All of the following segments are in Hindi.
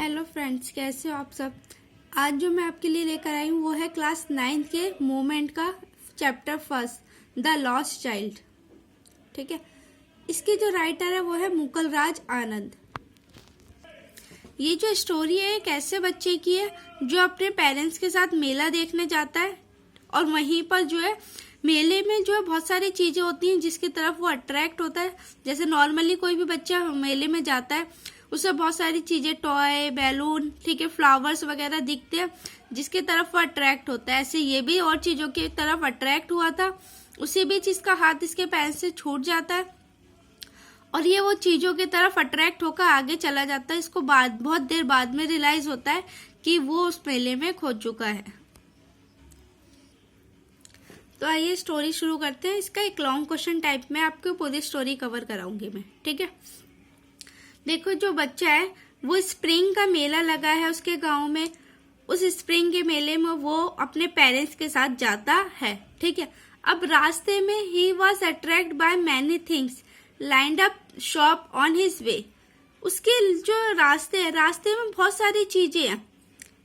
हेलो फ्रेंड्स, कैसे हो आप सब। आज जो मैं आपके लिए लेकर आई हूँ वो है क्लास 9 के मोमेंट का chapter first, the lost child. ठीक है, इसके जो राइटर है वो है मुकुल राज आनंद। ये जो स्टोरी है एक ऐसे बच्चे की है जो अपने पेरेंट्स के साथ मेला देखने जाता है और वहीं पर जो है मेले में जो है बहुत सारी चीजें होती हैं जिसकी तरफ वो अट्रैक्ट होता है। जैसे नॉर्मली कोई भी बच्चा मेले में जाता है, उसे बहुत सारी चीजें, टॉय, बैलून, ठीक है, फ्लावर्स वगैरह दिखते हैं जिसकी तरफ वो अट्रैक्ट होता है। ऐसे ये भी और चीजों की तरफ अट्रैक्ट हुआ था। उसी बीच इसका हाथ इसके पैर से छूट जाता है और ये वो चीजों की तरफ अट्रैक्ट होकर आगे चला जाता है। इसको बहुत देर बाद में रियलाइज होता है कि वो उस मेले में खो चुका है। तो आइए स्टोरी शुरू करते हैं। इसका एक लॉन्ग क्वेश्चन टाइप में आपको पूरी स्टोरी कवर कराऊंगी मैं। ठीक है, देखो जो बच्चा है वो स्प्रिंग का मेला लगा है उसके गांव में। उस स्प्रिंग के मेले में वो अपने पेरेंट्स के साथ जाता है। ठीक है, अब रास्ते में ही was attract by many things lined up shop on his way. उसके जो रास्ते में बहुत सारी चीजें हैं,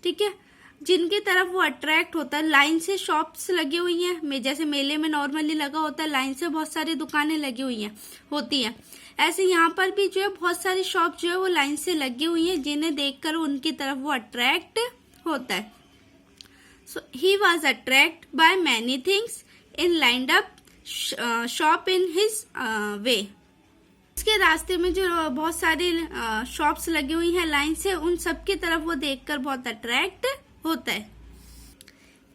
ठीक है, जिनकी तरफ वो अट्रैक्ट होता है। लाइन से शॉप्स लगी हुई हैं, जैसे मेले में नॉर्मली लगा होता है, लाइन से बहुत सारी दुकानें लगी हुई हैं होती हैं। ऐसे यहाँ पर भी जो है बहुत सारी शॉप जो है वो लाइन से लगी हुई हैं जिन्हें देखकर उनकी तरफ वो अट्रैक्ट होता है। So he was attract by many things in lined up shop in his way. उसके रास्ते में जो बहुत सारी शॉप्स लगी हुई हैं लाइन से, उन सब की तरफ वो देखकर बहुत अट्रैक्ट होता है।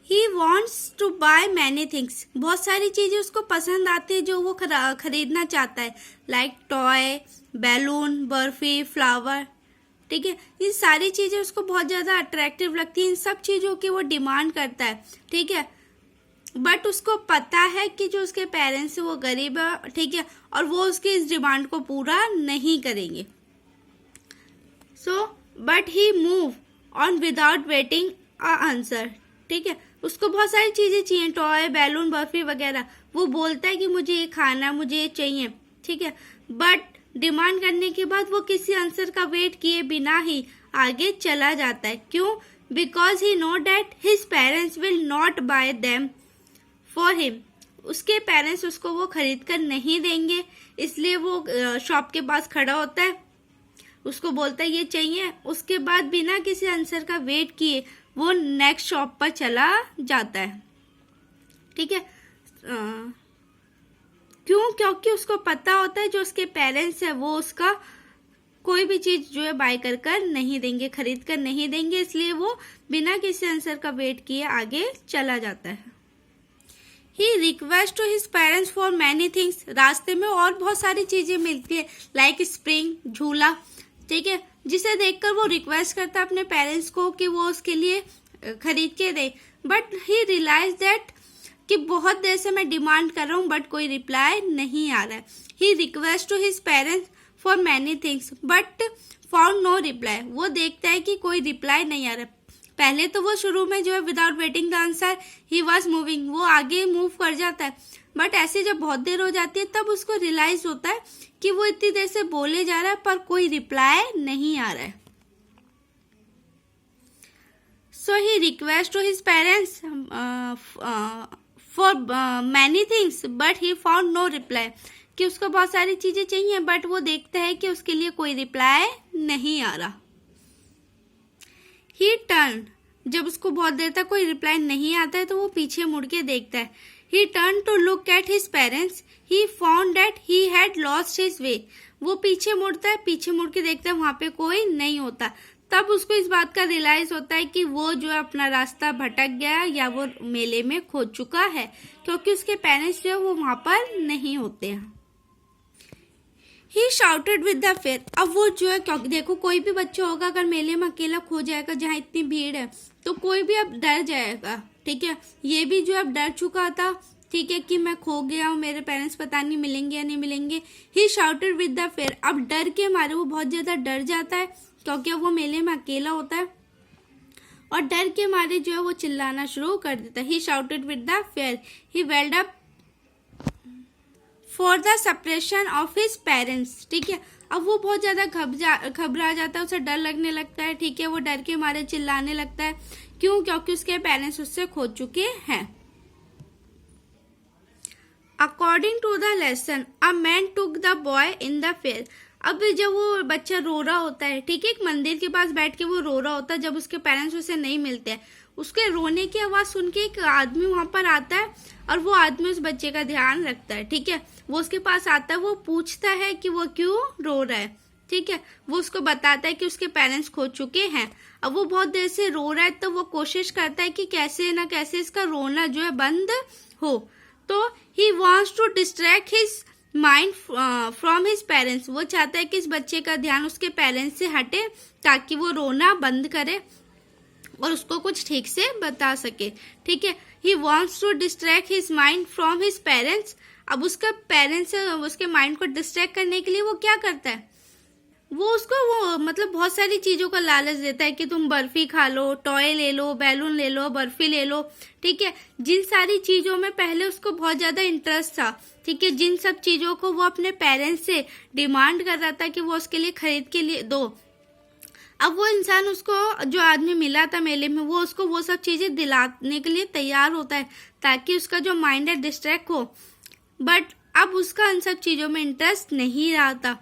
He wants to buy many things। बहुत सारी चीजें उसको पसंद आती है जो वो खरीदना चाहता है, like toy, balloon, barfi, flower. ठीक है, ये सारी चीजें उसको बहुत ज्यादा अट्रैक्टिव लगती है। इन सब चीजों की वो डिमांड करता है। ठीक है, बट उसको पता है कि जो उसके पेरेंट्स है वो गरीब है, ठीक है, और वो उसकी इस डिमांड को पूरा नहीं करेंगे। So but he move on without waiting a answer. ठीक है, उसको बहुत सारी चीजें चाहिए, टॉय, बैलून, बर्फी वगैरह। वो बोलता है कि मुझे ये खाना, मुझे ये चाहिए। ठीक है, बट डिमांड करने के बाद वो किसी आंसर का वेट किए बिना ही आगे चला जाता है। क्यों? Because he knew that his parents will not buy them for him. उसके पेरेंट्स उसको वो खरीद कर नहीं देंगे, इसलिए वो शॉप के पास खड़ा होता है, उसको बोलता है ये चाहिए। उसके बाद बिना किसी आंसर का वेट किए वो नेक्स्ट शॉप पर चला जाता है। ठीक है, क्यों? क्योंकि उसको पता होता है जो उसके पेरेंट्स है वो उसका कोई भी चीज जो है बाय कर नहीं देंगे, खरीद कर नहीं देंगे, इसलिए वो बिना किसी आंसर का वेट किए आगे चला जाता है। He requests to his parents for many things। रास्ते में और बहुत सारी चीजें मिलती है, लाइक स्प्रिंग, झूला। ठीक है, जिसे देखकर वो रिक्वेस्ट करता है अपने पेरेंट्स को कि वो उसके लिए खरीद के दे। बट ही रियलाइज दैट कि बहुत देर से मैं डिमांड कर रहा हूँ बट कोई रिप्लाई नहीं आ रहा है। He request to his parents for many things but found no reply. वो देखता है कि कोई रिप्लाई नहीं आ रहा। पहले तो वो शुरू में जो है without waiting the answer he was moving, वो आगे मूव कर जाता है। बट ऐसे जब बहुत देर हो जाती है तब उसको रियलाइज होता है कि वो इतनी देर से बोले जा रहा है पर कोई रिप्लाई नहीं आ रहा है। So he request to his parents for many things but he found no reply. कि उसको बहुत सारी चीजें चाहिए बट वो देखता है कि उसके लिए कोई रिप्लाई नहीं आ रहा। ही टर्न, जब उसको बहुत देर तक कोई रिप्लाई नहीं आता है तो वो पीछे मुड़ के देखता है। He turn to look at his parents, he found that he had lost his way. वो पीछे मुड़ता है, पीछे मुड़ के देखता है, वहां पे कोई नहीं होता। तब उसको इस बात का रियलाइज होता है कि वो जो है अपना रास्ता भटक गया या वो मेले में खो चुका है, क्योंकि उसके पेरेंट्स जो है वो वहां पर नहीं होते हैं। ही शाउटेड विद द फेयर। अब वो जो है, क्योंकि देखो कोई भी बच्चा होगा अगर मेले में अकेला खो जाएगा जहाँ इतनी भीड़ है तो कोई भी अब डर जाएगा। ठीक है, ये भी जो अब डर चुका था, ठीक है, कि मैं खो गया हूँ, मेरे पेरेंट्स पता नहीं मिलेंगे या नहीं मिलेंगे। ही शाउटेड विद द फेयर। अब डर के मारे वो बहुत ज्यादा डर जाता है क्योंकि अब वो मेले में अकेला होता है और डर के मारे जो है वो चिल्लाना शुरू कर देता है। He shouted with the fair, he welled up for the suppression of his parents. ठीक है, अब वो बहुत ज्यादा घबरा जाता है, उसे डर लगने लगता है। ठीक है, वो डर के मारे चिल्लाने लगता है। क्यों? क्योंकि उसके पेरेंट्स उससे खो चुके हैं। According to the lesson a man took the boy in the fair. अब जब वो बच्चा रो रहा होता है, ठीक है, एक मंदिर के पास बैठ के वो रो रहा होता है, जब उसके पेरेंट्स उसे नहीं मिलते हैं, उसके रोने की आवाज सुन के एक आदमी वहां पर आता है और वो आदमी उस बच्चे का ध्यान रखता है। ठीक है, वो उसके पास आता है, वो पूछता है कि वो क्यों रो रहा है। ठीक है, वो उसको बताता है कि उसके पेरेंट्स खो चुके हैं। अब वो बहुत देर से रो रहा है, तो वो कोशिश करता है कि कैसे ना कैसे इसका रोना जो है बंद हो। तो he wants to distract his mind from his parents. वो चाहता है कि इस बच्चे का ध्यान उसके पेरेंट्स से हटे ताकि वो रोना बंद करे और उसको कुछ ठीक से बता सके। ठीक है, he wants to distract his mind from his parents. अब उसका पेरेंट्स उसके माइंड को डिस्ट्रैक्ट करने के लिए वो क्या करता है, वो उसको वो मतलब बहुत सारी चीजों का लालच देता है कि तुम बर्फी खा लो, टॉय ले लो, बैलून ले लो, बर्फी ले लो। ठीक है, जिन सारी चीजों में पहले उसको बहुत ज्यादा इंटरेस्ट था, ठीक है, जिन सब चीजों को वो अपने पेरेंट्स से डिमांड कर रहा था कि वो उसके लिए खरीद के लिए दो, अब वो इंसान उसको, जो आदमी मिला था मेले में, वो उसको वो सब चीजें दिलाने के लिए तैयार होता है ताकि उसका जो माइंड है डिस्ट्रैक्ट हो। बट अब उसका इन सब चीजों में इंटरेस्ट नहीं रहा था,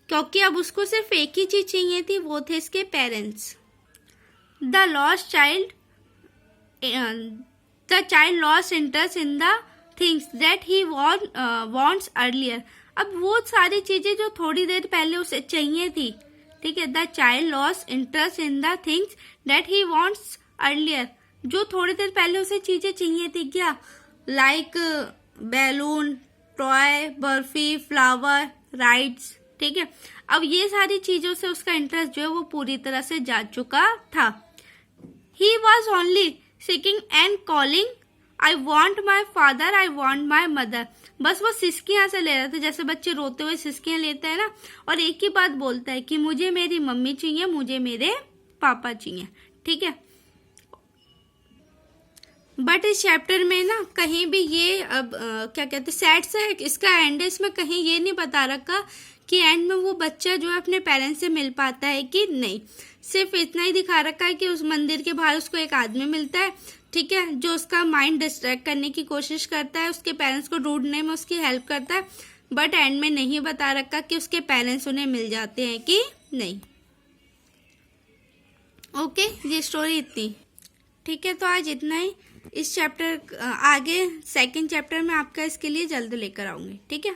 क्योंकि अब उसको सिर्फ एक ही चीज चाहिए थी, वो थे इसके parents. The child lost interest in the things that he wants earlier. अब वो सारी चीजें जो थोड़ी देर पहले उसे चाहिए थी, ठीक है, the child lost interest in the things that he wants earlier. जो थोड़ी देर पहले उसे चीजें चाहिए थी, क्या, like balloon, toy, barfi, flower, rides. ठीक है, अब ये सारी चीजों से उसका इंटरेस्ट जो है वो पूरी तरह से जा चुका था। He was only seeking and calling I want my father, I want my mother. बस वो सिसकियां से ले रहा था, जैसे बच्चे रोते हुए सिसकियां लेते हैं ना, और एक ही बात बोलता है कि मुझे मेरी मम्मी चाहिए, मुझे मेरे पापा चाहिए। ठीक है, बट इस चैप्टर में ना कहीं भी ये अब क्या कहते हैं, सैड सा है इसका एंड है, इसमें कहीं ये नहीं बता रखा कि एंड में वो बच्चा जो है अपने पेरेंट्स से मिल पाता है कि नहीं। सिर्फ इतना ही दिखा रखा है कि उस मंदिर के बाहर उसको एक आदमी मिलता है, ठीक है, जो उसका माइंड डिस्ट्रैक्ट करने की कोशिश करता है, उसके पेरेंट्स को ढूंढने में उसकी हेल्प करता है। बट एंड में नहीं बता रखा कि उसके पेरेंट्स उन्हें मिल जाते हैं कि नहीं। ओके, ये स्टोरी इतनी। ठीक है, तो आज इतना ही। इस चैप्टर आगे सेकंड चैप्टर में आपका इसके लिए जल्द लेकर आऊंगी। ठीक है।